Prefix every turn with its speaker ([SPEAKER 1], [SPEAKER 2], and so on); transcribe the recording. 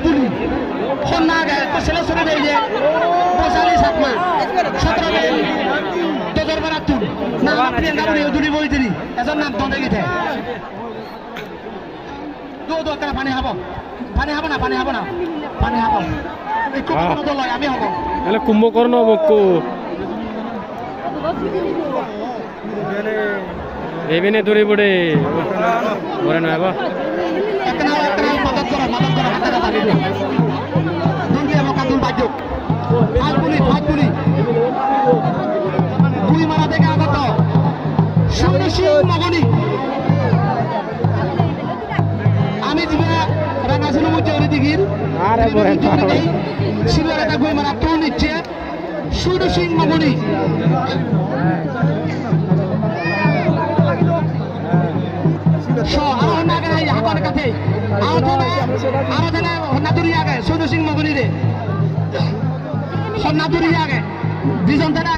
[SPEAKER 1] পুলি সন্না আগে তো ছেলে ছেলে দেয় যে 45 17 তোদের বেড়া তুল না প্রিয়াঙ্কা বলি দুলি বই দিলি এজন নাম দন্দে গেছে দো তারা পানি খাবো না পানি খাবো এই কুম্ভকর্ণ তো লয় আমি হব
[SPEAKER 2] এলে কুম্ভকর্ণ বকু এবেনে দূরে পড়ে বলে না বাবা
[SPEAKER 1] একটা মদত করো হাতে কথা দিবি দুর্গে মকাদুল বাজো ফাইপুলি কুই মারা থেকে আগত শূন্য সিং মগনি আমি দিবে রাঙাছিল মধ্যে ওরে দিগির
[SPEAKER 2] আরে বলে
[SPEAKER 1] সিলের একটা কুই মারা তো নিচ্ছে শূন্য সিং মগনি আরো নাগে হাতের কাছে আরো জানে নাদুরি আগে সৈন্য সিং মগনি রে নাদুরি আগে দুজন